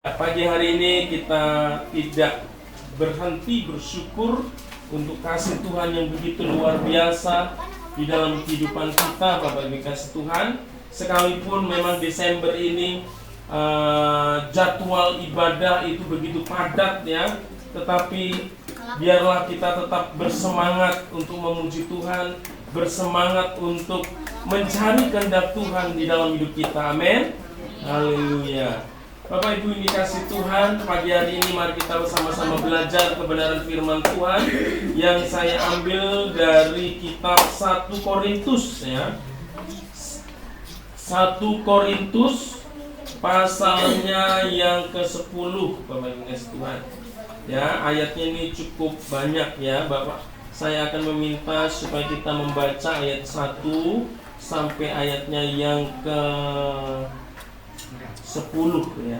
Pagi hari ini kita tidak berhenti bersyukur untuk kasih Tuhan yang begitu luar biasa di dalam kehidupan kita, Bapak Ibu kasih Tuhan. Sekalipun memang Desember ini jadwal ibadah itu begitu padat ya, tetapi biarlah kita tetap bersemangat untuk memuji Tuhan, bersemangat untuk mencari kehendak Tuhan di dalam hidup kita. Amin. Haleluya. Bapak Ibu yang dikasih Tuhan, pagi hari ini mari kita bersama-sama belajar kebenaran firman Tuhan yang saya ambil dari kitab 1 Korintus ya. 1 Korintus pasalnya yang ke-10, Bapak Ibu yang dikasih Tuhan. Ya, ayatnya ini cukup banyak ya, Bapak. Saya akan meminta supaya kita membaca ayat 1 sampai ayatnya yang ke 10 ya.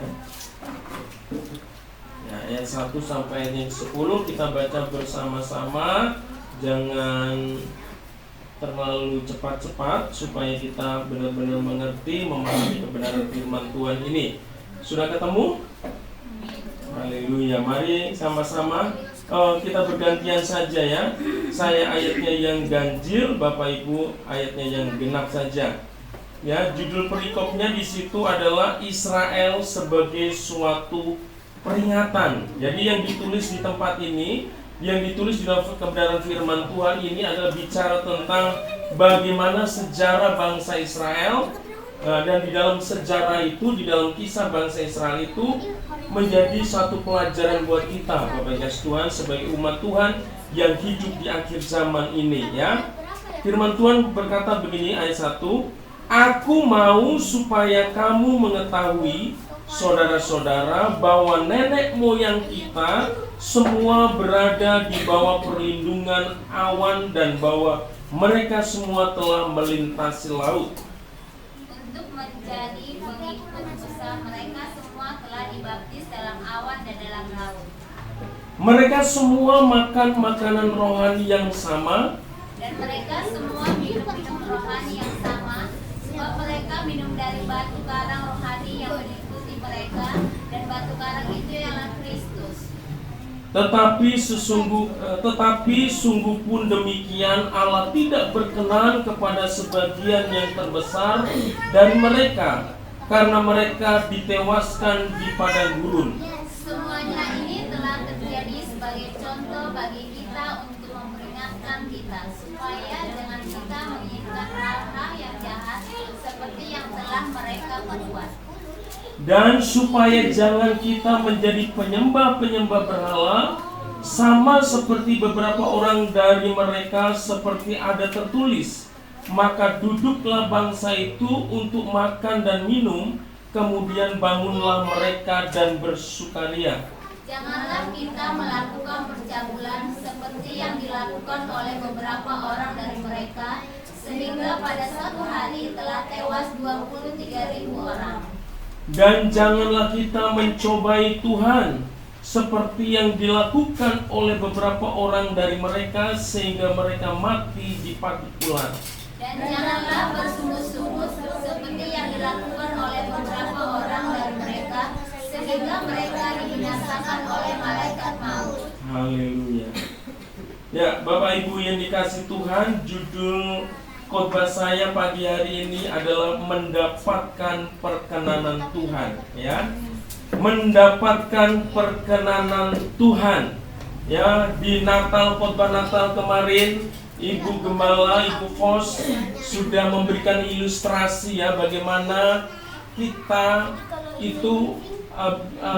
Ya, ayat 1 sampai ayat yang 10 kita baca bersama-sama. Jangan terlalu cepat-cepat supaya kita benar-benar mengerti, memahami kebenaran firman Tuhan ini. Sudah ketemu? Haleluya. Mari sama-sama kita bergantian saja ya. Saya ayatnya yang ganjil, Bapak Ibu ayatnya yang genap saja. Ya, judul perikopnya di situ adalah Israel sebagai suatu peringatan. Jadi yang ditulis di tempat ini, yang ditulis di dalam kebenaran firman Tuhan ini adalah bicara tentang bagaimana sejarah bangsa Israel, dan di dalam sejarah itu, di dalam kisah bangsa Israel itu menjadi satu pelajaran buat kita, Bapak Ibu Tuhan, sebagai umat Tuhan yang hidup di akhir zaman ini ya. Firman Tuhan berkata begini, ayat 1. Aku mau supaya kamu mengetahui, saudara-saudara, bahwa nenek moyang kita semua berada di bawah perlindungan awan dan bahwa mereka semua telah melintasi laut. Untuk menjadi pengikut Musa, mereka semua telah dibaptis dalam awan dan dalam laut. Mereka semua makan makanan rohani yang sama, dan mereka semua minum rohani yang sama, sebab mereka minum dari batu karang rohani yang mengikuti mereka, dan batu karang itu ialah Kristus. Tetapi sungguh pun demikian Allah tidak berkenan kepada sebagian yang terbesar dari mereka, karena mereka ditewaskan di padang gurun. Semuanya ini telah terjadi sebagai contoh bagi kita untuk memperingatkan kita, supaya dengan kita menginginkan hal-hal yang jahat seperti yang telah mereka perbuat. Dan supaya jangan kita menjadi penyembah-penyembah berhala, sama seperti beberapa orang dari mereka, seperti ada tertulis, maka duduklah bangsa itu untuk makan dan minum, kemudian bangunlah mereka dan bersukaria. Janganlah kita melakukan percabulan seperti yang dilakukan oleh beberapa orang dari mereka, sehingga pada suatu hari telah tewas 23.000 orang. Dan janganlah kita mencobai Tuhan seperti yang dilakukan oleh beberapa orang dari mereka, sehingga mereka mati di pagi pula. Dan janganlah bersungut-sungut seperti yang dilakukan oleh beberapa orang dari mereka, sehingga mereka dibinasakan oleh malaikat maut. Haleluya. Ya, Bapak Ibu yang dikasih Tuhan, judul khotbah saya pagi hari ini adalah mendapatkan perkenanan Tuhan ya. Mendapatkan perkenanan Tuhan. Ya, di Natal, khotbah Natal kemarin, Ibu Gembala, Ibu Fos sudah memberikan ilustrasi ya bagaimana kita itu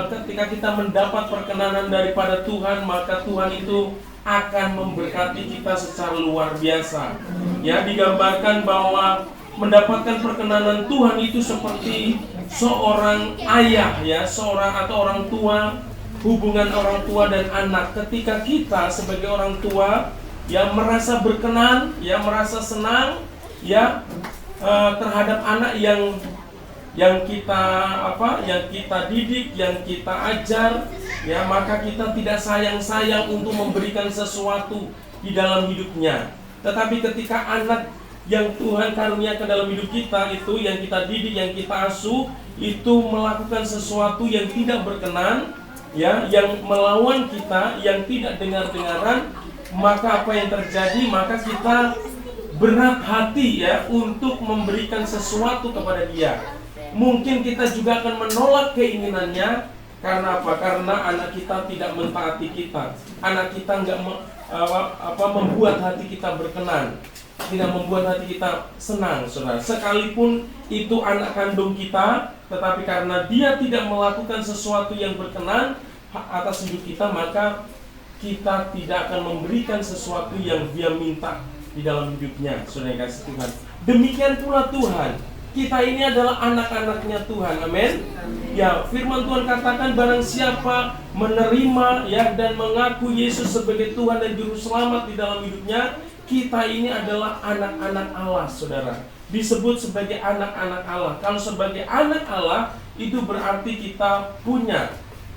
ketika kita mendapat perkenanan daripada Tuhan, maka Tuhan itu akan memberkati kita secara luar biasa. Ya, digambarkan bahwa mendapatkan perkenanan Tuhan itu seperti seorang ayah ya, seorang atau orang tua, hubungan orang tua dan anak. Ketika kita sebagai orang tua ya merasa berkenan, ya merasa senang ya terhadap anak yang kita yang kita didik, yang kita ajar, ya maka kita tidak sayang-sayang untuk memberikan sesuatu di dalam hidupnya. Tetapi ketika anak yang Tuhan karuniakan dalam hidup kita itu, yang kita didik, yang kita asuh, itu melakukan sesuatu yang tidak berkenan, ya, yang melawan kita, yang tidak dengar-dengaran, maka apa yang terjadi? Maka kita berat hati, ya, untuk memberikan sesuatu kepada dia. Mungkin kita juga akan menolak keinginannya. Karena apa? Karena anak kita tidak mentaati kita. Anak kita nggak membuat hati kita berkenan, tidak membuat hati kita senang, saudara. Sekalipun itu anak kandung kita, tetapi karena dia tidak melakukan sesuatu yang berkenan atas hidup kita, maka kita tidak akan memberikan sesuatu yang dia minta di dalam hidupnya, saudara yang kasih Tuhan. Demikian pula Tuhan. Kita ini adalah anak-anaknya Tuhan, amin. Ya, firman Tuhan katakan barang siapa menerima, ya, dan mengaku Yesus sebagai Tuhan dan Juru Selamat di dalam hidupnya, kita ini adalah anak-anak Allah, saudara. Disebut sebagai anak-anak Allah. Kalau sebagai anak Allah, itu berarti kita punya,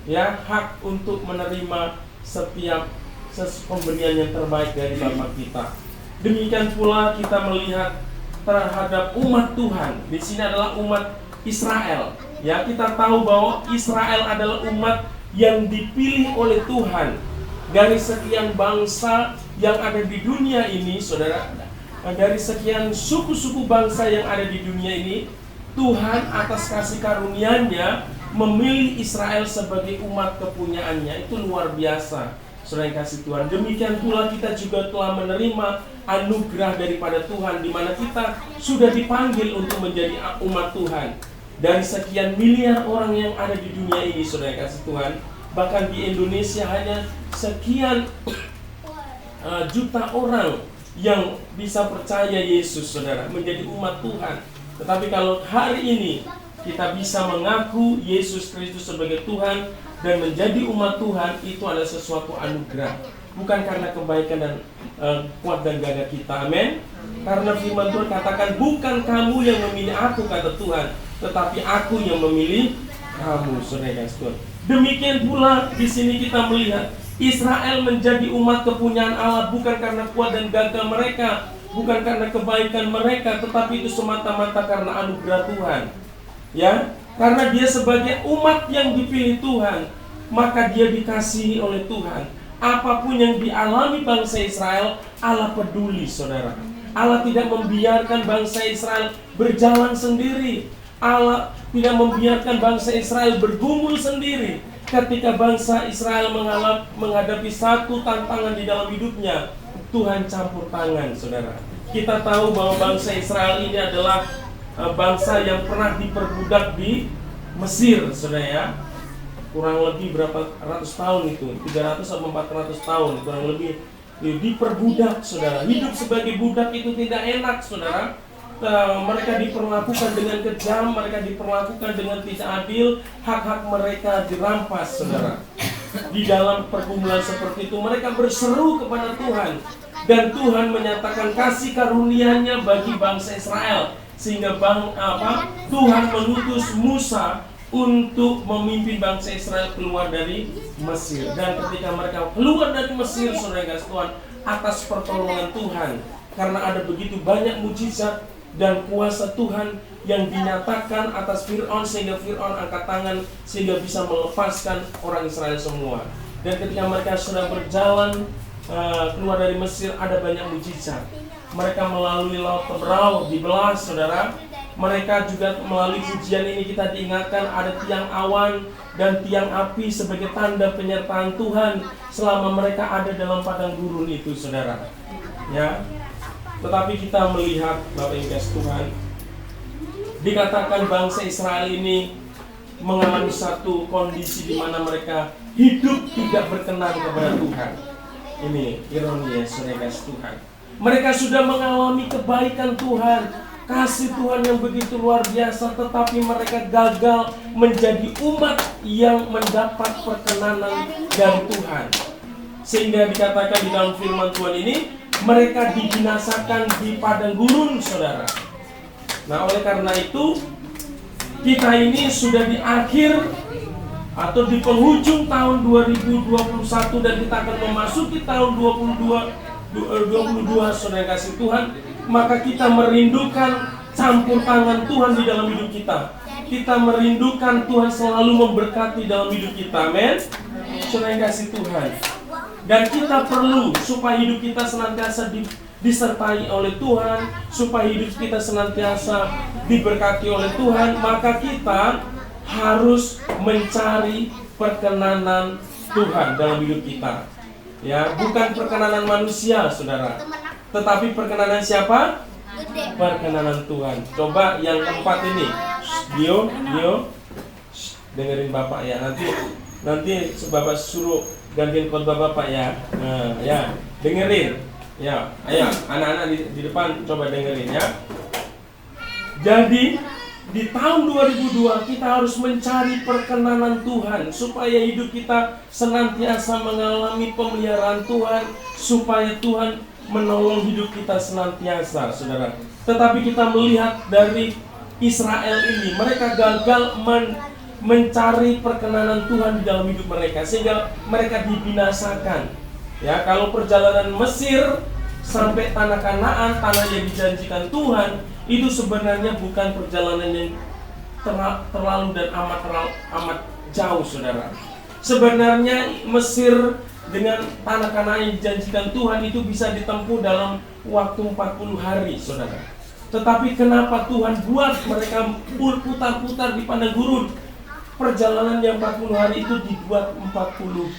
ya, hak untuk menerima setiap pemberian yang terbaik dari Bapa kita. Demikian pula kita melihat terhadap umat Tuhan. Di sini adalah umat Israel. Ya, kita tahu bahwa Israel adalah umat yang dipilih oleh Tuhan dari sekian bangsa yang ada di dunia ini, saudara. Dari sekian suku-suku bangsa yang ada di dunia ini, Tuhan atas kasih karunia-Nya memilih Israel sebagai umat kepunyaannya. Itu luar biasa, saudara yang kasih Tuhan. Demikian pula kita juga telah menerima anugerah daripada Tuhan, di mana kita sudah dipanggil untuk menjadi umat Tuhan. Dari sekian miliar orang yang ada di dunia ini, saudara yang kasih Tuhan, bahkan di Indonesia hanya sekian juta orang yang bisa percaya Yesus, saudara, menjadi umat Tuhan. Tetapi kalau hari ini kita bisa mengaku Yesus Kristus sebagai Tuhan dan menjadi umat Tuhan, itu adalah sesuatu anugerah, bukan karena kebaikan dan kuat dan gagah kita, amin. Karena firman Tuhan katakan, bukan kamu yang memilih aku, kata Tuhan, tetapi aku yang memilih kamu, saudara Tuhan. Demikian pula di sini kita melihat Israel menjadi umat kepunyaan Allah bukan karena kuat dan gagah mereka, bukan karena kebaikan mereka, tetapi itu semata-mata karena anugerah Tuhan. Ya, karena dia sebagai umat yang dipilih Tuhan, maka dia dikasihi oleh Tuhan. Apapun yang dialami bangsa Israel, Allah peduli, saudara. Allah tidak membiarkan bangsa Israel berjalan sendiri. Allah tidak membiarkan bangsa Israel bergumul sendiri. Ketika bangsa Israel menghadapi satu tantangan di dalam hidupnya, Tuhan campur tangan, saudara. Kita tahu bahwa bangsa Israel ini adalah bangsa yang pernah diperbudak di Mesir, saudara, ya. Kurang lebih berapa ratus tahun itu, 300 atau 400 tahun kurang lebih diperbudak, saudara. Hidup sebagai budak itu tidak enak, saudara. Mereka diperlakukan dengan kejam, mereka diperlakukan dengan tidak adil, hak-hak mereka dirampas, saudara. Di dalam pergumulan seperti itu mereka berseru kepada Tuhan, dan Tuhan menyatakan kasih karunia-Nya bagi bangsa Israel, sehingga Tuhan mengutus Musa untuk memimpin bangsa Israel keluar dari Mesir. Dan ketika mereka keluar dari Mesir, saudara Tuhan, atas pertolongan Tuhan, karena ada begitu banyak mujizat dan kuasa Tuhan yang dinyatakan atas Fir'aun, sehingga Fir'aun angkat tangan sehingga bisa melepaskan orang Israel semua. Dan ketika mereka sudah berjalan keluar dari Mesir, ada banyak mujizat. Mereka melalui laut Tebrau dibelah, saudara. Mereka juga melalui ujian ini kita diingatkan ada tiang awan dan tiang api sebagai tanda penyertaan Tuhan selama mereka ada dalam padang gurun itu, saudara. Ya. Tetapi kita melihat, Bapak Ibu Tuhan, dikatakan bangsa Israel ini mengalami satu kondisi di mana mereka hidup tidak berkenan kepada Tuhan. Ini ironi, ya, saudara Tuhan. Mereka sudah mengalami kebaikan Tuhan, kasih Tuhan yang begitu luar biasa, tetapi mereka gagal menjadi umat yang mendapat perkenanan dari Tuhan. Sehingga dikatakan di dalam firman Tuhan ini, mereka dibinasakan di padang gurun, saudara. Nah, oleh karena itu, kita ini sudah di akhir atau di penghujung tahun 2021 dan kita akan memasuki tahun 2022, saudara kasih Tuhan. maka kita merindukan campur tangan Tuhan di dalam hidup kita. Kita merindukan Tuhan selalu memberkati dalam hidup kita. Amin. Saudara yang kasih Tuhan. Dan kita perlu supaya hidup kita senantiasa disertai oleh Tuhan, supaya hidup kita senantiasa diberkati oleh Tuhan, maka kita harus mencari perkenanan Tuhan dalam hidup kita. Ya, bukan perkenanan manusia, saudara, tetapi perkenanan siapa? Perkenanan Tuhan. Coba yang keempat ini, Dio, dengerin Bapak ya. Nanti Bapak suruh gantiin khotbah Bapak ya. Nah, ya, dengerin. Ya, ayo anak-anak di depan coba dengerin ya. Jadi di tahun 2002 kita harus mencari perkenanan Tuhan supaya hidup kita senantiasa mengalami pemeliharaan Tuhan, supaya Tuhan menolong hidup kita senantiasa, saudara. Tetapi kita melihat dari Israel ini, mereka gagal mencari perkenanan Tuhan di dalam hidup mereka, sehingga mereka dibinasakan. Ya, kalau perjalanan Mesir sampai tanah Kanaan, tanah yang dijanjikan Tuhan, itu sebenarnya bukan perjalanan yang terlalu dan amat jauh, saudara. Sebenarnya Mesir dengan tanah Kanaan yang dijanjikan Tuhan itu bisa ditempuh dalam waktu 40 hari, saudara. Tetapi kenapa Tuhan buat mereka putar-putar di padang gurun? Perjalanan yang 40 hari itu dibuat 40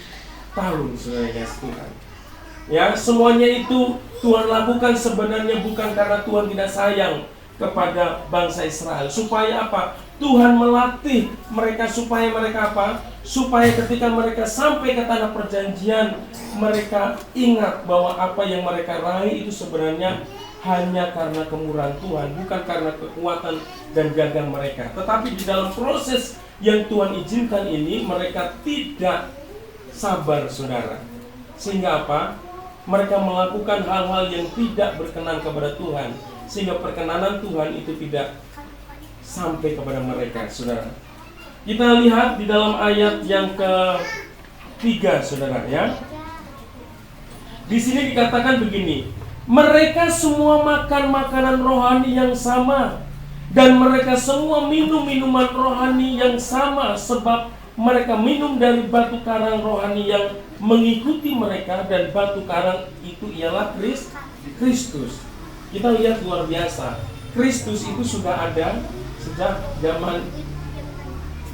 tahun, saudara ya, Tuhan. Ya, semuanya itu Tuhan lakukan sebenarnya bukan karena Tuhan tidak sayang kepada bangsa Israel. Supaya apa? Tuhan melatih mereka supaya mereka apa? Supaya ketika mereka sampai ke tanah perjanjian, mereka ingat bahwa apa yang mereka raih itu sebenarnya hanya karena kemurahan Tuhan, bukan karena kekuatan dan gagah mereka. Tetapi di dalam proses yang Tuhan izinkan ini, mereka tidak sabar, saudara. Sehingga apa? Mereka melakukan hal-hal yang tidak berkenan kepada Tuhan, sehingga perkenanan Tuhan itu tidak sampai kepada mereka, saudara. Kita lihat di dalam ayat yang ke-3, saudara ya. Di sini dikatakan begini, mereka semua makan makanan rohani yang sama, dan mereka semua minum minuman rohani yang sama, sebab mereka minum dari batu karang rohani yang mengikuti mereka, dan batu karang itu ialah Kristus. Kita lihat luar biasa, Kristus itu sudah ada sejak zaman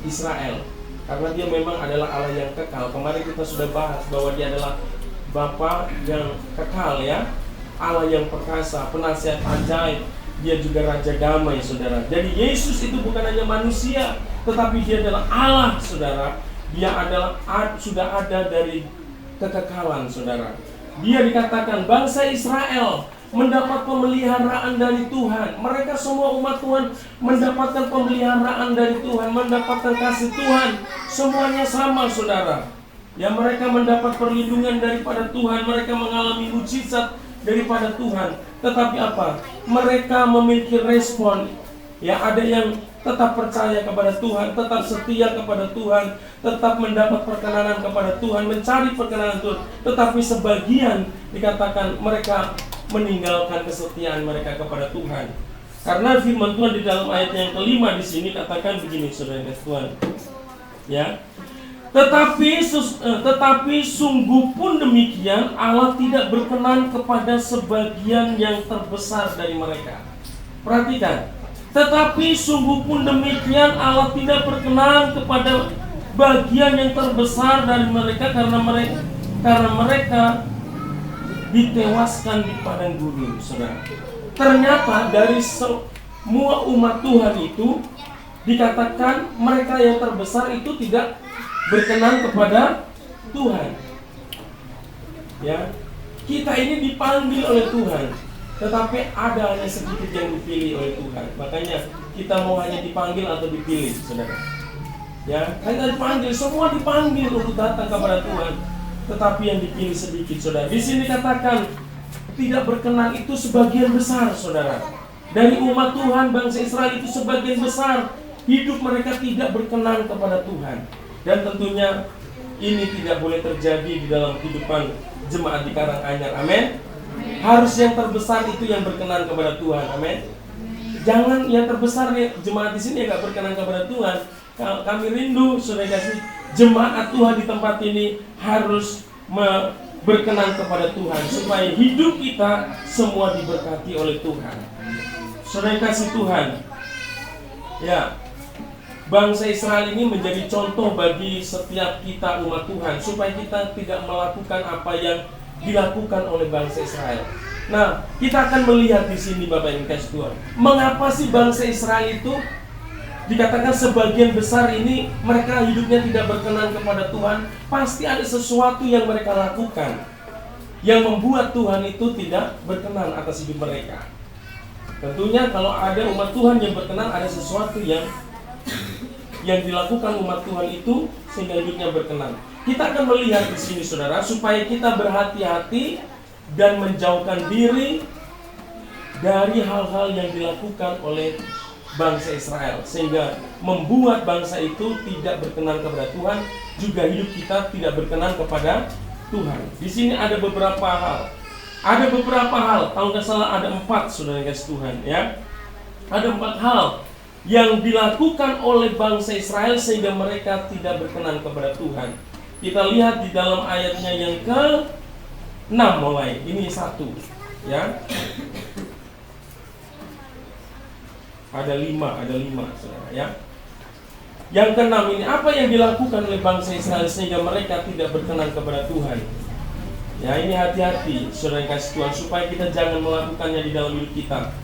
Israel, karena dia memang adalah Allah yang kekal. Kemarin kita sudah bahas bahwa dia adalah Bapa yang kekal ya, Allah yang perkasa, penasihat ajaib, dia juga Raja Damai, saudara. Jadi Yesus itu bukan hanya manusia, tetapi dia adalah Allah, saudara. Dia adalah sudah ada dari kekekalan, saudara. Dia dikatakan bangsa Israel mendapat pemeliharaan dari Tuhan. Mereka semua umat Tuhan mendapatkan pemeliharaan dari Tuhan, mendapatkan kasih Tuhan. Semuanya sama, saudara. Ya, mereka mendapat perlindungan daripada Tuhan, mereka mengalami mujizat daripada Tuhan. Tetapi apa? Mereka memiliki respon. Ya, ada yang tetap percaya kepada Tuhan, tetap setia kepada Tuhan, tetap mendapat perkenanan kepada Tuhan, mencari perkenanan Tuhan. Tetapi sebagian dikatakan mereka meninggalkan kesetiaan mereka kepada Tuhan. Karena firman Tuhan di dalam ayat yang kelima di sini katakan begini, saudara Tuhan. Ya. Tetapi sungguh pun demikian, Allah tidak berkenan kepada sebagian yang terbesar dari mereka. Perhatikan. Tetapi sungguh pun demikian, Allah tidak berkenan kepada bagian yang terbesar dari mereka, karena mereka ditewaskan di padang gurun, saudara. Ternyata dari semua umat Tuhan itu dikatakan mereka yang terbesar itu tidak berkenan kepada Tuhan. Ya, kita ini dipanggil oleh Tuhan, tetapi ada hanya sedikit yang dipilih oleh Tuhan. Makanya kita mau hanya dipanggil atau dipilih, saudara. Ya, kita dipanggil, semua dipanggil untuk datang kepada Tuhan, tetapi yang dipilih sedikit, saudara. Di sini katakan tidak berkenan itu sebagian besar, saudara. Dari umat Tuhan, bangsa Israel itu sebagian besar hidup mereka tidak berkenan kepada Tuhan. Dan tentunya ini tidak boleh terjadi di dalam kehidupan jemaat di Karanganyar. Amin. Harus yang terbesar itu yang berkenan kepada Tuhan. Amin. Jangan yang terbesar nih, jemaat di sini yang gak berkenan kepada Tuhan. Kami rindu, saudara kasih, jemaat Tuhan di tempat ini harus berkenan kepada Tuhan, supaya hidup kita semua diberkati oleh Tuhan. Saudara kasih Tuhan, ya, bangsa Israel ini menjadi contoh bagi setiap kita umat Tuhan, supaya kita tidak melakukan apa yang dilakukan oleh bangsa Israel. Nah, kita akan melihat di sini Bapak Ibu kasih Tuhan, mengapa sih bangsa Israel itu dikatakan sebagian besar ini mereka hidupnya tidak berkenan kepada Tuhan. Pasti ada sesuatu yang mereka lakukan yang membuat Tuhan itu tidak berkenan atas hidup mereka. Tentunya kalau ada umat Tuhan yang berkenan, ada sesuatu yang dilakukan umat Tuhan itu sehingga hidupnya berkenan. Kita akan melihat di sini saudara, supaya kita berhati-hati dan menjauhkan diri dari hal-hal yang dilakukan oleh bangsa Israel, sehingga membuat bangsa itu tidak berkenan kepada Tuhan, juga hidup kita tidak berkenan kepada Tuhan. Di sini ada beberapa hal. Ada beberapa hal, kalau nggak salah ada 4 saudara kasih Tuhan, ya. Ada 4 hal yang dilakukan oleh bangsa Israel sehingga mereka tidak berkenan kepada Tuhan. Kita lihat di dalam ayatnya yang ke-6 mulai. Ini 1, ya. Ada 5 saudara, ya. Yang ke-6 ini, apa yang dilakukan oleh bangsa Israel sehingga mereka tidak berkenan kepada Tuhan? Ya, ini hati-hati saudara yang kasih Tuhan, supaya kita jangan melakukannya di dalam hidup kita,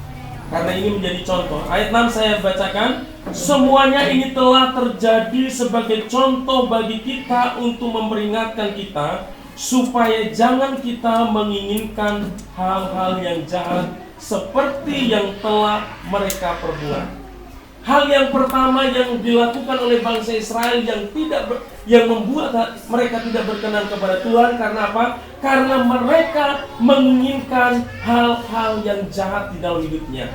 karena ini menjadi contoh. Ayat 6 saya bacakan. Semuanya ini telah terjadi sebagai contoh bagi kita untuk memperingatkan kita, supaya jangan kita menginginkan hal-hal yang jahat seperti yang telah mereka perbuat. Hal yang pertama yang dilakukan oleh bangsa Israel yang membuat mereka tidak berkenan kepada Tuhan, karena apa? Karena mereka menginginkan hal-hal yang jahat di dalam hidupnya.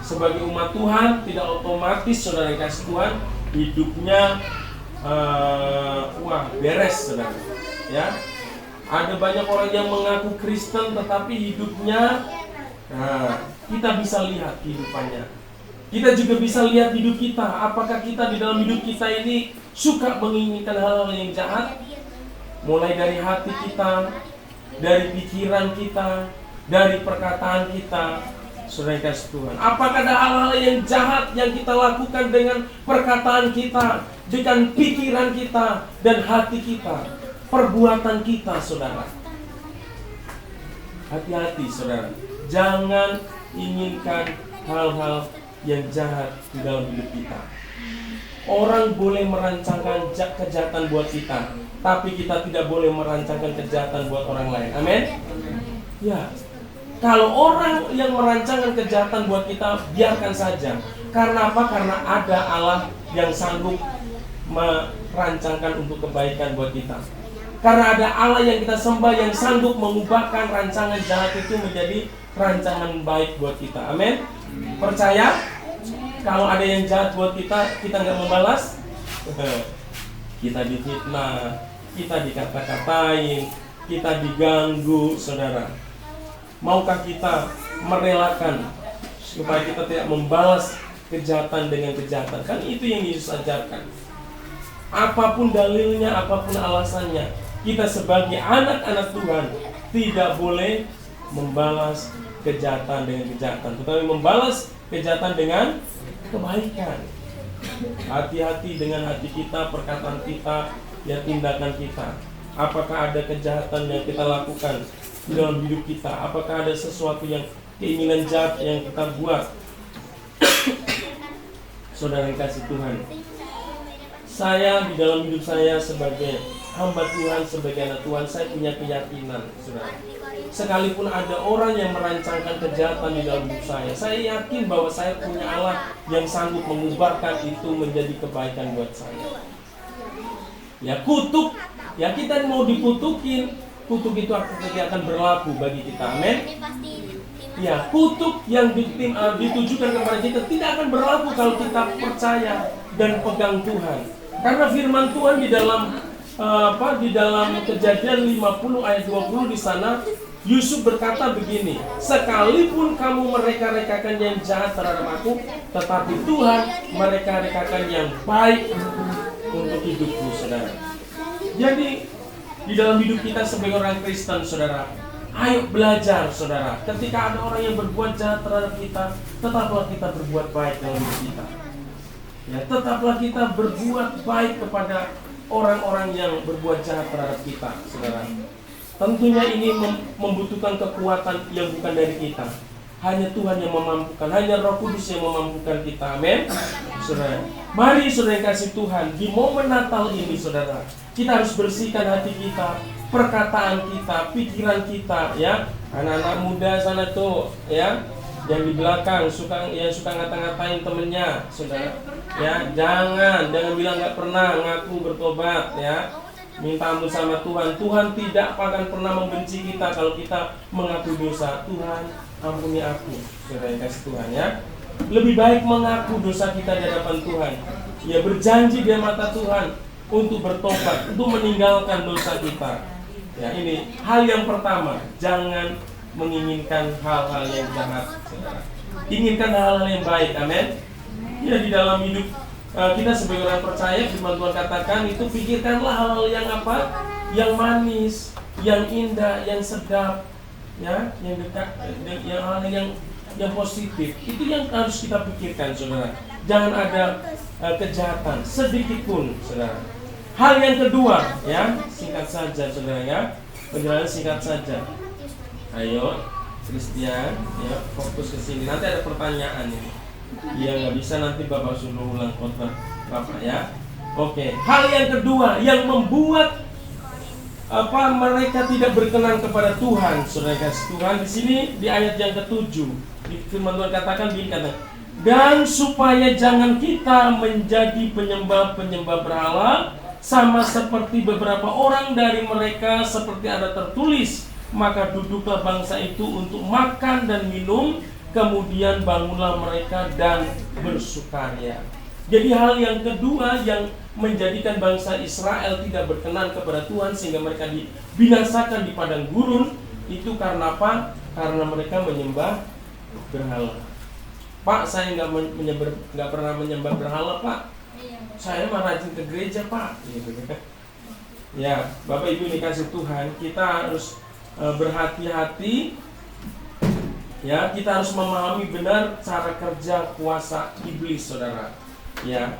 Sebagai umat Tuhan, tidak otomatis saudara yang kasih Tuhan hidupnya beres saudara. Ya, ada banyak orang yang mengaku Kristen tetapi hidupnya, kita bisa lihat kehidupannya. Kita juga bisa lihat hidup kita. Apakah kita di dalam hidup kita ini suka menginginkan hal-hal yang jahat? Mulai dari hati kita, dari pikiran kita, dari perkataan kita. Saudara kasih Tuhan, apakah ada hal-hal yang jahat yang kita lakukan dengan perkataan kita, dengan pikiran kita, dan hati kita, perbuatan kita, saudara? Hati-hati saudara, jangan inginkan hal-hal yang jahat di dalam hidup kita. Orang boleh merancangkan kejahatan buat kita, tapi kita tidak boleh merancangkan kejahatan buat orang lain. Amin? Ya. Kalau orang yang merancangkan kejahatan buat kita, biarkan saja. Karena apa? Karena ada Allah yang sanggup merancangkan untuk kebaikan buat kita. Karena ada Allah yang kita sembah yang sanggup mengubahkan rancangan jahat itu menjadi rancangan baik buat kita. Amin? Percaya? Kalau ada yang jahat buat kita, kita nggak membalas, kita difitnah, kita dikata-katain, kita diganggu, saudara. Maukah kita merelakan supaya kita tidak membalas kejahatan dengan kejahatan? Kan itu yang Yesus ajarkan. Apapun dalilnya, apapun alasannya, kita sebagai anak-anak Tuhan tidak boleh membalas kejahatan dengan kejahatan, tetapi membalas kejahatan dengan kebaikan. Hati-hati dengan hati kita, perkataan kita, ya tindakan kita. Apakah ada kejahatan yang kita lakukan di dalam hidup kita? Apakah ada sesuatu yang keinginan jahat yang kita buat? Saudara yang kasih Tuhan, saya di dalam hidup saya sebagai hamba Tuhan, sebagai anak Tuhan, saya punya keyakinan, saudara. Sekalipun ada orang yang merancangkan kejahatan di dalam hidup saya yakin bahwa saya punya Allah yang sanggup mengubahkan itu menjadi kebaikan buat saya. Ya, kutuk, ya kita mau dikutukin, kutuk itu akan berlaku bagi kita. Amin. Ya, kutuk yang ditujukan kepada kita tidak akan berlaku kalau kita percaya dan pegang Tuhan. Karena firman Tuhan di dalam Kejadian 50 ayat 20 di sana Yusuf berkata begini, sekalipun kamu mereka-rekakan yang jahat terhadap aku, tetapi Tuhan mereka-rekakan yang baik untuk hidupku, saudara. Jadi di dalam hidup kita sebagai orang Kristen, saudara, ayo belajar, saudara. Ketika ada orang yang berbuat jahat terhadap kita, tetaplah kita berbuat baik dalam hidup kita. Ya, tetaplah kita berbuat baik kepada orang-orang yang berbuat jahat terhadap kita, saudara. Tentunya ini membutuhkan kekuatan yang bukan dari kita. Hanya Tuhan yang memampukan, hanya Roh Kudus yang memampukan kita. Amin. Saudara, mari saudara yang kasih Tuhan, di momen Natal ini saudara, kita harus bersihkan hati kita, perkataan kita, pikiran kita, ya. Anak-anak muda sana tuh, ya, yang di belakang suka ngata-ngatain temennya, saudara. Ya, jangan bilang nggak pernah ngaku bertobat, ya. Minta ampun sama Tuhan. Tuhan tidak akan pernah membenci kita kalau kita mengaku dosa. Tuhan, ampuni aku, saudara yang kasih Tuhan, ya. Lebih baik mengaku dosa kita di hadapan Tuhan. Ya, berjanji di mata Tuhan untuk bertobat, untuk meninggalkan dosa kita. Ya, ini hal yang pertama. Jangan menginginkan hal-hal yang jahat, saudara. Inginkan hal-hal yang baik, amin. Ya, di dalam hidup kita sebagai orang percaya, firman Tuhan katakan itu, pikirkanlah hal-hal yang apa? Yang manis, yang indah, yang sedap, ya, yang dekat, yang hal yang positif. Itu yang harus kita pikirkan, saudara. Jangan ada kejahatan sedikit pun, saudara. Hal yang kedua, ya, singkat saja, saudara, ya. Penjelasan singkat saja. Ayo, Christian, ya, fokus ke sini. Nanti ada pertanyaan ini. Ya, nggak bisa, nanti Bapak suruh ulang khotbah Bapak, ya. Oke. Hal yang kedua yang membuat mereka tidak berkenan kepada Tuhan, saudara kasih Tuhan, di sini di ayat yang ke-7, di firman Tuhan katakan begini, kata, dan supaya jangan kita menjadi penyembah-penyembah berhala sama seperti beberapa orang dari mereka, seperti ada tertulis, maka duduklah bangsa itu untuk makan dan minum, kemudian bangunlah mereka dan bersukaria. Jadi hal yang kedua yang menjadikan bangsa Israel tidak berkenan kepada Tuhan sehingga mereka dibinasakan di padang gurun, itu karena apa? Karena mereka menyembah berhala. Pak, saya nggak pernah menyembah berhala, Pak. Saya mah rajin ke gereja, Pak. Ya, Bapak Ibu dikasih Tuhan, kita harus berhati-hati. Ya, kita harus memahami benar cara kerja kuasa iblis, saudara. Ya,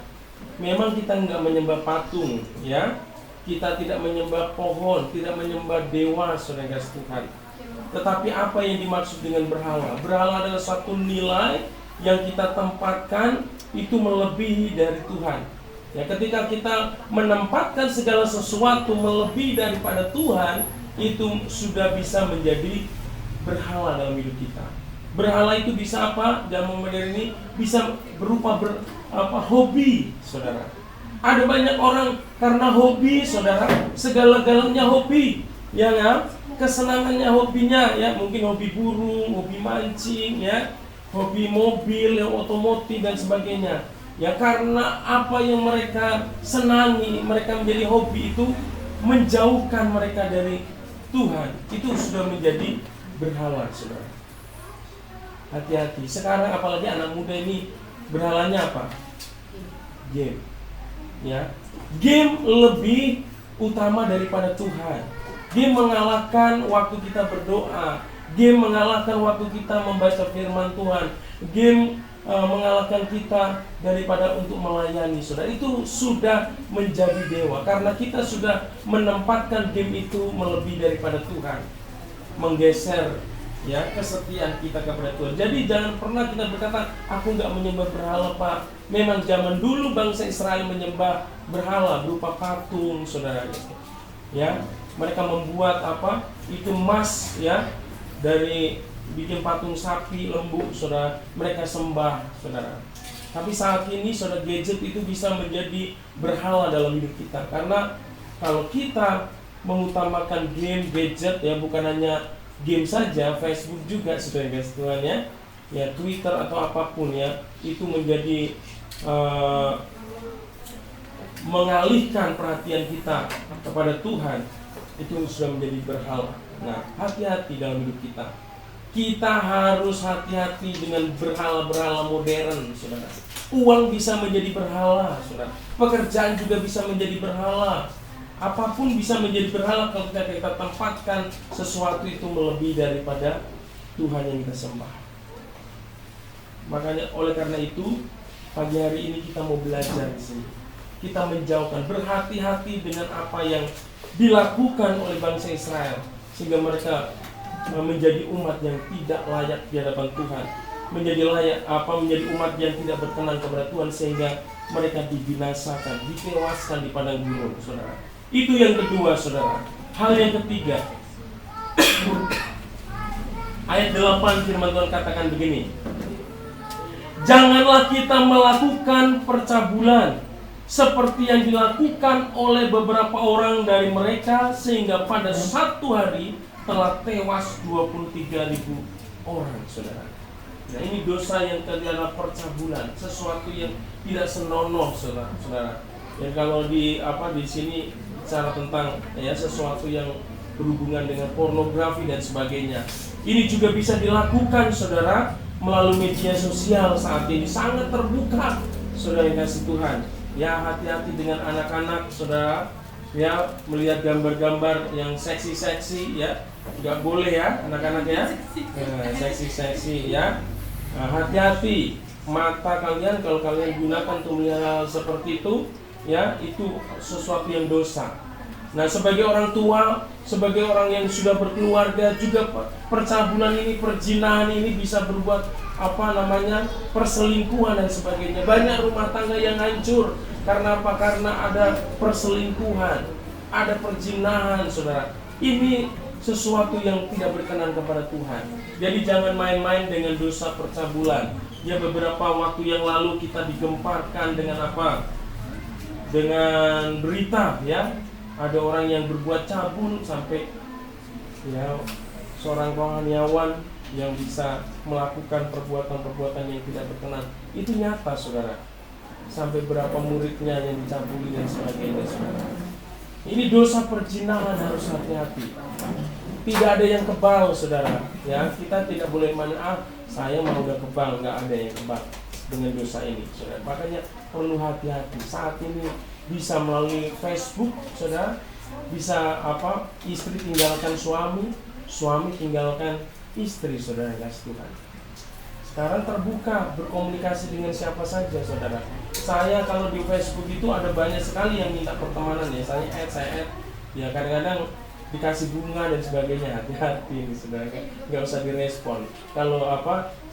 memang kita nggak menyembah patung, ya. Kita tidak menyembah pohon, tidak menyembah dewa, saudara Tuhan. Tetapi apa yang dimaksud dengan berhala? Berhala adalah satu nilai yang kita tempatkan itu melebihi dari Tuhan. Ya, ketika kita menempatkan segala sesuatu melebihi daripada Tuhan, itu sudah bisa menjadi berhala dalam hidup kita. Berhala itu bisa apa? Zaman modern ini bisa berupa hobi, saudara. Ada banyak orang karena hobi, saudara, segala-galanya hobi, ya kan? Kesenangannya hobinya, ya, mungkin hobi burung, hobi mancing, ya, hobi mobil, yang otomotif dan sebagainya. Ya, karena apa yang mereka senangi, mereka menjadi hobi itu menjauhkan mereka dari Tuhan. Itu sudah menjadi berhala, saudara. Hati-hati. Sekarang apalagi anak muda ini berhalanya apa? Game. Ya. Game lebih utama daripada Tuhan. Game mengalahkan waktu kita berdoa. Game mengalahkan waktu kita membaca firman Tuhan. Game mengalahkan kita daripada untuk melayani, saudara. Itu sudah menjadi dewa karena kita sudah menempatkan game itu melebihi daripada Tuhan, menggeser, ya, kesetiaan kita kepada Tuhan. Jadi jangan pernah kita berkata, aku nggak menyembah berhala, Pak. Memang zaman dulu bangsa Israel menyembah berhala berupa patung, saudara. Ya, mereka membuat apa? Itu emas, ya, dari bikin patung sapi, lembu, saudara, mereka sembah, saudara. Tapi saat ini, saudara, gadget itu bisa menjadi berhala dalam hidup kita. Karena kalau kita mengutamakan game, gadget, ya, bukan hanya game saja, Facebook juga, saudara, guys, Tuhan, ya, Twitter atau apapun, ya, itu menjadi mengalihkan perhatian kita kepada Tuhan, itu sudah menjadi berhala. Nah, hati-hati dalam hidup kita. Kita harus hati-hati dengan berhala-berhala modern, saudara. Uang bisa menjadi berhala, saudara. Pekerjaan juga bisa menjadi berhala. Apapun bisa menjadi berhala kalau kita tempatkan sesuatu itu melebihi daripada Tuhan yang kita sembah. Makanya oleh karena itu, pagi hari ini kita mau belajar di sini. Kita menjauhkan, berhati-hati dengan apa yang dilakukan oleh bangsa Israel, sehingga mereka menjadi umat yang tidak layak di hadapan Tuhan, menjadi umat yang tidak berkenan kepada Tuhan, sehingga mereka dibinasakan, ditewaskan di padang gurun, saudara. Itu yang kedua, saudara. Hal yang ketiga, ayat 8 firman Tuhan katakan begini: janganlah kita melakukan percabulan seperti yang dilakukan oleh beberapa orang dari mereka, sehingga pada satu hari telah tewas 23.000 orang, saudara. Nah, ini dosa yang adalah percabulan, sesuatu yang tidak senonoh, saudara. Dan kalau di sini bicara tentang sesuatu yang berhubungan dengan pornografi dan sebagainya. Ini juga bisa dilakukan, saudara, melalui media sosial saat ini sangat terbuka, saudara yang kasih Tuhan. Ya, hati-hati dengan anak-anak, saudara. Ya, melihat gambar-gambar yang seksi-seksi, ya, nggak boleh ya, anak-anak ya, seksi-seksi, ya. Nah, hati-hati mata kalian kalau kalian gunakan untuk melihat hal seperti itu, ya, itu sesuatu yang dosa. Nah, sebagai orang tua, sebagai orang yang sudah berkeluarga, juga percabulan ini, perzinahan ini bisa berbuat perselingkuhan dan sebagainya. Banyak rumah tangga yang hancur karena apa? Karena ada perselingkuhan, ada perzinahan, saudara. Ini sesuatu yang tidak berkenan kepada Tuhan. Jadi jangan main-main dengan dosa percabulan. Ya, beberapa waktu yang lalu kita digemparkan dengan apa? Dengan berita, ya. Ada orang yang berbuat cabul sampai seorang rohaniawan yang bisa melakukan perbuatan-perbuatan yang tidak berkenan. Itu nyata, saudara. Sampai berapa muridnya yang dicabuli dan sebagainya, saudara. Ini dosa perzinahan, harus hati-hati. Tidak ada yang kebal, saudara. Ya, kita tidak boleh saya mau udah kebal, nggak ada yang kebal dengan dosa ini, saudara. Makanya perlu hati-hati. Saat ini bisa melalui Facebook, saudara, bisa istri tinggalkan suami, suami tinggalkan istri, saudara yang kasih Tuhan. Sekarang terbuka, berkomunikasi dengan siapa saja, saudara. Saya kalau di Facebook itu ada banyak sekali yang minta pertemanan, ya. Saya add, ya, kadang-kadang dikasih bunga dan sebagainya. Hati-hati ini, saudara, nggak usah direspon. Kalau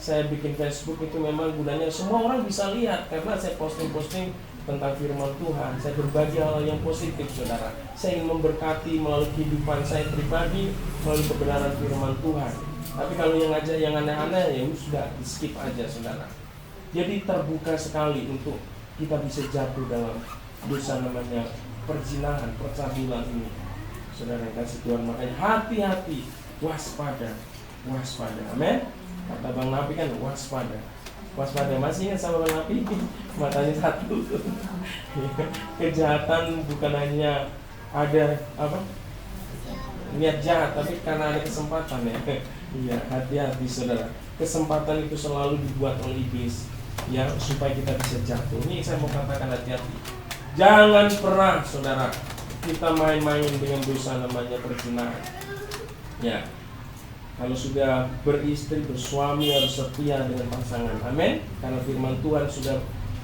saya bikin Facebook itu memang gunanya semua orang bisa lihat, karena saya posting tentang firman Tuhan. Saya berbagi hal yang positif, saudara. Saya ingin memberkati melalui kehidupan saya pribadi, melalui kebenaran firman Tuhan. Tapi kalau yang ngajak yang aneh-aneh, ya sudah, di skip aja, saudara. Jadi terbuka sekali untuk kita bisa jatuh dalam dosa namanya perzinahan, percabulan ini, saudara yang kasih Tuhan. Makanya hati-hati, waspada. Amin. Kata Bang Nabi kan waspada. Masih ingat sama Bang Nabi? Matanya satu. Kejahatan bukan hanya ada niat jahat, tapi karena ada kesempatan, ya. Iya, hati-hati, saudara. Kesempatan itu selalu dibuat oleh iblis, ya, supaya kita bisa jatuh. Ini saya mau katakan, hati-hati. Jangan pernah, saudara, kita main-main dengan dosa namanya perzinahan. Ya. Kalau sudah beristri, bersuami, harus setia dengan pasangan. Amin. Karena firman Tuhan sudah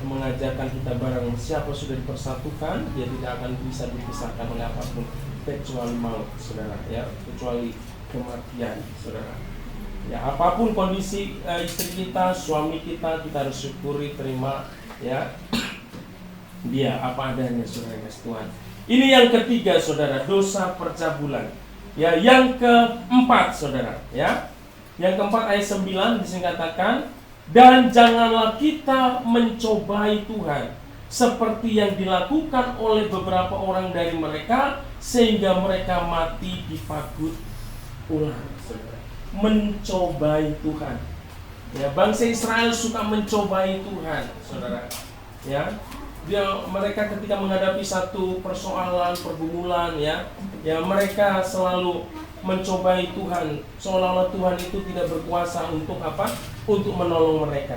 mengajarkan kita, barang siapa sudah dipersatukan, dia tidak akan bisa dipisahkan oleh apapun kecuali maut, saudara, ya, kecuali kematian, saudara. Ya, apapun kondisi istri kita, suami kita harus syukuri, terima, ya, dia apa adanya, saudara Tuhan. Ini yang ketiga, saudara, dosa percabulan. Ya, yang keempat, saudara, ya. Yang keempat ayat 9 disingkatakan, dan janganlah kita mencobai Tuhan seperti yang dilakukan oleh beberapa orang dari mereka, sehingga mereka mati dipagut ulang, saudara. Mencobai Tuhan. Ya, bangsa Israel suka mencobai Tuhan, saudara. Ya. Mereka ketika menghadapi satu persoalan, pergumulan, ya, mereka selalu mencobai Tuhan, seolah-olah Tuhan itu tidak berkuasa untuk apa? Untuk menolong mereka.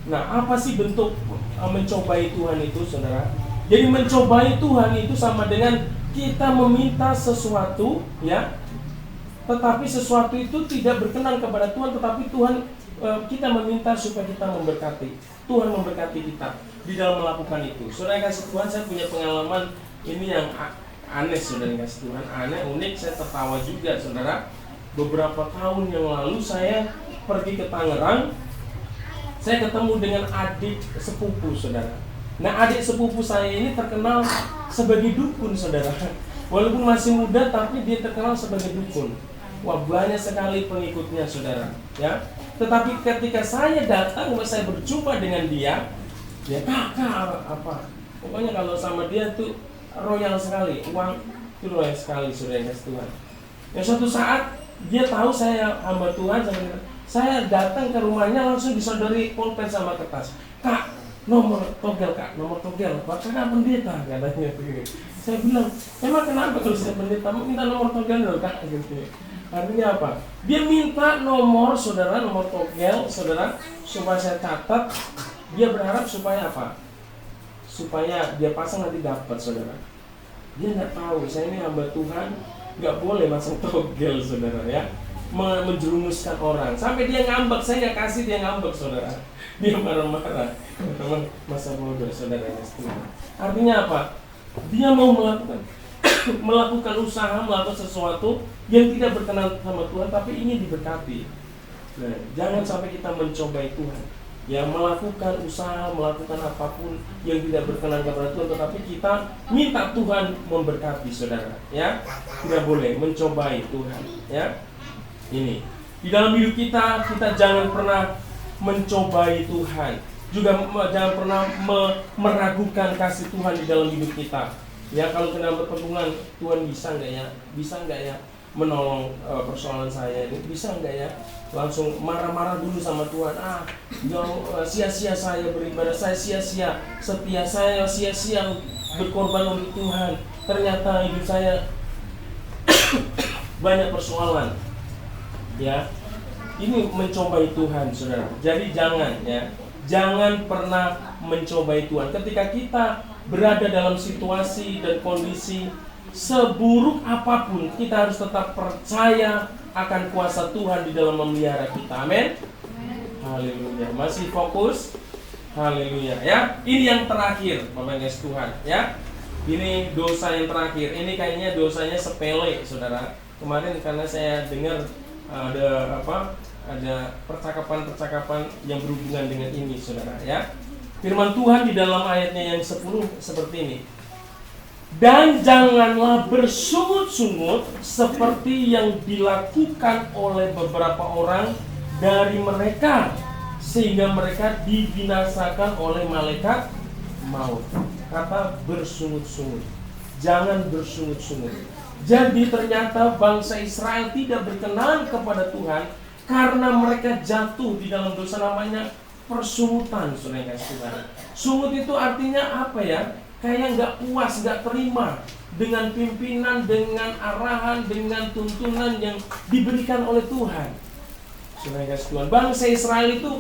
Nah, apa sih bentuk mencobai Tuhan itu, saudara? Jadi mencobai Tuhan itu sama dengan kita meminta sesuatu, ya, tetapi sesuatu itu tidak berkenan kepada Tuhan, tetapi Tuhan, kita meminta supaya kita memberkati. Tuhan memberkati kita di dalam melakukan itu. Saudara kasih Tuhan, saya punya pengalaman ini yang aneh, saudara kasih Tuhan, aneh, unik, saya tertawa juga, saudara. Beberapa tahun yang lalu saya pergi ke Tangerang, saya ketemu dengan adik sepupu, saudara. Nah, adik sepupu saya ini terkenal sebagai dukun, saudara. Walaupun masih muda, tapi dia terkenal sebagai dukun. Wah, banyak sekali pengikutnya, saudara, ya. Tetapi ketika saya datang, saya berjumpa dengan dia, ya, kakak apa? Pokoknya kalau sama dia tuh royal sekali, uang itu royal sekali, saudara kasih Tuhan. Yang suatu saat dia tahu saya hamba Tuhan, saya datang ke rumahnya langsung disodori pulpen sama kertas. Kak, nomor togel, Kak, nomor togel. Kakak pendeta, katanya. Saya bilang, emang kenapa kalau saya pendeta minta nomor togel dong, Kak? Gitu. Artinya apa? Dia minta nomor, saudara, nomor togel, saudara, supaya saya catat. Dia berharap supaya apa? Supaya dia pasang nanti dapat, saudara. Dia nggak tahu, saya ini hamba Tuhan, nggak boleh masang togel, saudara, ya, menjerumuskan orang. Sampai dia ngambek, saya nggak kasih, dia ngambek, saudara. Dia marah-marah, masa bodoh, saudara. Artinya apa? Dia mau melakukan usaha, melakukan sesuatu yang tidak berkenan sama Tuhan, tapi ingin diberkati. Nah, jangan sampai kita mencobai Tuhan, ya, melakukan usaha, melakukan apapun yang tidak berkenan kepada Tuhan, tetapi kita minta Tuhan memberkati, saudara, ya. Tidak boleh mencobai Tuhan, ya. Ini di dalam hidup kita jangan pernah mencobai Tuhan, juga jangan pernah meragukan kasih Tuhan di dalam hidup kita. Ya, kalau kena pertemuan, Tuhan bisa nggak ya menolong persoalan saya ini, bisa nggak ya? Langsung marah-marah dulu sama Tuhan. Sia-sia saya beribadah, saya sia-sia setia, saya sia-sia berkorban untuk Tuhan. Ternyata hidup saya banyak persoalan. Ya, ini mencobai Tuhan, saudara. Jadi jangan pernah mencobai Tuhan. Ketika kita berada dalam situasi dan kondisi seburuk apapun, kita harus tetap percaya akan kuasa Tuhan di dalam memelihara kita. Amin. Haleluya. Masih fokus? Haleluya, ya. Ini yang terakhir, Bapak guys Tuhan, ya. Ini dosa yang terakhir. Ini kayaknya dosanya sepele, saudara. Kemarin karena saya dengar ada percakapan yang berhubungan dengan ini, saudara, ya. Firman Tuhan di dalam ayatnya yang 10 seperti ini. Dan janganlah bersungut-sungut seperti yang dilakukan oleh beberapa orang dari mereka, sehingga mereka dibinasakan oleh malaikat maut. Kata bersungut-sungut, jangan bersungut-sungut. Jadi ternyata bangsa Israel tidak berkenan kepada Tuhan karena mereka jatuh di dalam dosa namanya persungutan, saudara kasih Tuhan. Sungut itu artinya apa ya? Kayak nggak puas, nggak terima dengan pimpinan, dengan arahan, dengan tuntunan yang diberikan oleh Tuhan. Saudara kasih Tuhan, bangsa Israel itu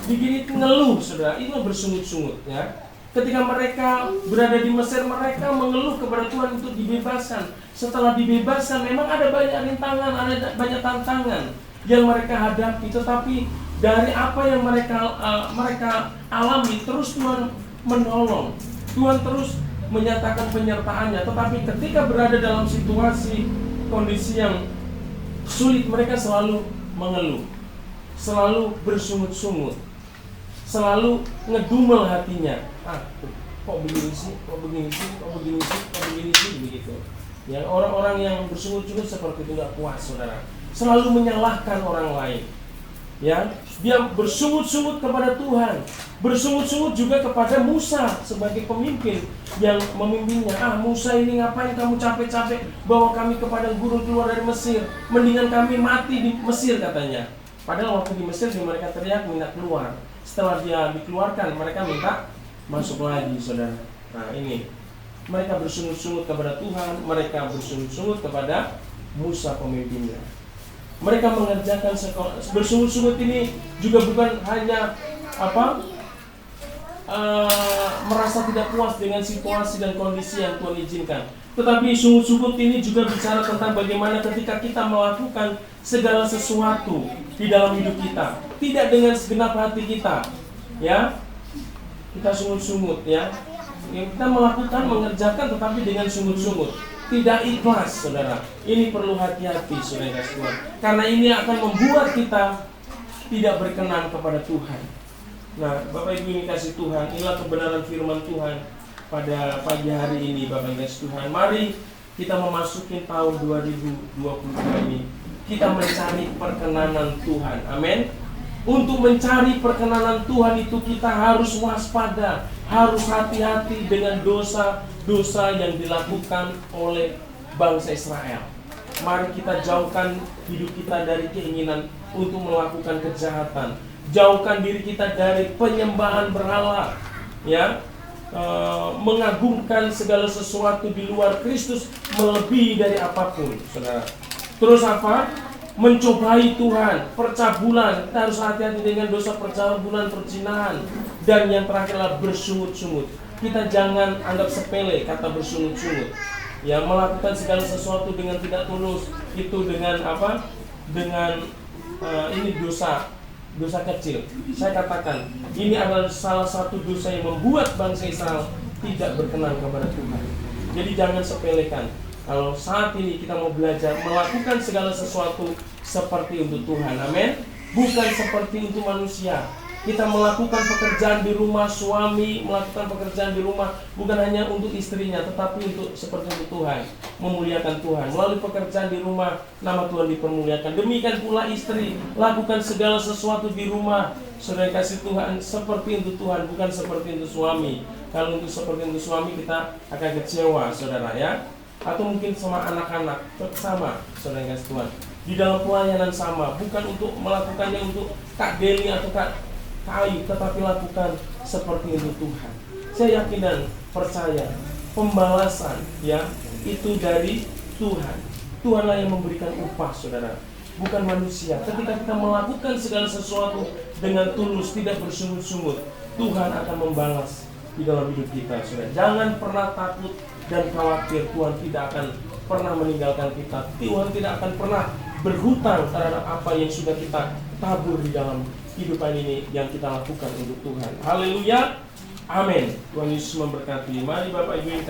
begini ngeluh, saudara, ini bersungut-sungut, ya. Ketika mereka berada di Mesir, mereka mengeluh kepada Tuhan untuk dibebaskan. Setelah dibebaskan, memang ada banyak rintangan, ada banyak tantangan yang mereka hadapi, tetapi dari apa yang mereka alami, terus Tuhan menolong. Tuhan terus menyatakan penyertaannya. Tetapi ketika berada dalam situasi kondisi yang sulit, mereka selalu mengeluh, selalu bersungut-sungut, selalu ngedumel hatinya. Kok begini sih, kok begini sih, kok begini sih, kok begini sih, begitu. Yang orang-orang yang bersungut-sungut seperti itu nggak puas, saudara. Selalu menyalahkan orang lain. Ya, dia bersungut-sungut kepada Tuhan, bersungut-sungut juga kepada Musa sebagai pemimpin yang memimpinnya. Musa ini ngapain kamu capek-capek bawa kami ke padang gurun keluar dari Mesir? Mendingan kami mati di Mesir, katanya. Padahal waktu di Mesir mereka teriak minta keluar. Setelah dia dikeluarkan, mereka minta masuk lagi, saudara. Nah, ini mereka bersungut-sungut kepada Tuhan, mereka bersungut-sungut kepada Musa pemimpinnya. Mereka mengerjakan bersungut-sungut ini juga bukan hanya merasa tidak puas dengan situasi dan kondisi yang Tuhan izinkan, tetapi sungut-sungut ini juga bicara tentang bagaimana ketika kita melakukan segala sesuatu di dalam hidup kita tidak dengan segenap hati kita, ya, kita sungut-sungut, ya, kita mengerjakan tetapi dengan sungut-sungut, tidak ikhlas, saudara. Ini perlu hati-hati, saudara Tuhan, karena ini akan membuat kita tidak berkenan kepada Tuhan. Nah, Bapak Ibu yang kasih Tuhan, inilah kebenaran firman Tuhan pada pagi hari ini, Bapak Ibu kasih Tuhan. Mari kita memasuki tahun 2022 ini, kita mencari perkenanan Tuhan. Amin. Untuk mencari perkenanan Tuhan itu kita harus waspada, harus hati-hati dengan dosa-dosa yang dilakukan oleh bangsa Israel. Mari kita jauhkan hidup kita dari keinginan untuk melakukan kejahatan. Jauhkan diri kita dari penyembahan berhala, ya, mengagungkan segala sesuatu di luar Kristus melebihi dari apapun, saudara. Terus apa? Mencobai Tuhan, percabulan. Kita harus hati-hati dengan dosa percabulan, perzinahan, dan yang terakhir adalah bersungut-sungut. Kita jangan anggap sepele kata bersungut-sungut. Ya, melakukan segala sesuatu dengan tidak tulus itu dengan apa? Dengan ini dosa kecil. Saya katakan, ini adalah salah satu dosa yang membuat bangsa Israel tidak berkenan kepada Tuhan. Jadi jangan sepelekan. Kalau saat ini kita mau belajar melakukan segala sesuatu seperti untuk Tuhan, amin. Bukan seperti untuk manusia. Kita melakukan pekerjaan di rumah, suami melakukan pekerjaan di rumah bukan hanya untuk istrinya, tetapi untuk seperti untuk Tuhan, memuliakan Tuhan. Melalui pekerjaan di rumah, nama Tuhan dipermuliakan. Demikian pula istri, lakukan segala sesuatu di rumah, saudara kasih Tuhan, seperti untuk Tuhan, bukan seperti untuk suami. Kalau untuk seperti untuk suami kita akan kecewa, saudara, ya. Atau mungkin sama anak-anak, sama, saudara kasih Tuhan. Di dalam pelayanan sama, bukan untuk melakukannya untuk Kak Deli atau Kak Ayu, tetapi lakukan seperti untuk Tuhan. Saya yakin dan percaya pembalasan, ya, itu dari Tuhan. Tuhanlah yang memberikan upah, saudara, bukan manusia. Ketika kita melakukan segala sesuatu dengan tulus, tidak bersungut-sungut, Tuhan akan membalas di dalam hidup kita, saudara. Jangan pernah takut dan khawatir. Tuhan tidak akan pernah meninggalkan kita. Tuhan tidak akan pernah berhutang terhadap apa yang sudah kita tabur di dalam kehidupan ini yang kita lakukan untuk Tuhan. Haleluya. Amin. Tuhan Yesus memberkati. Mari Bapak Ibu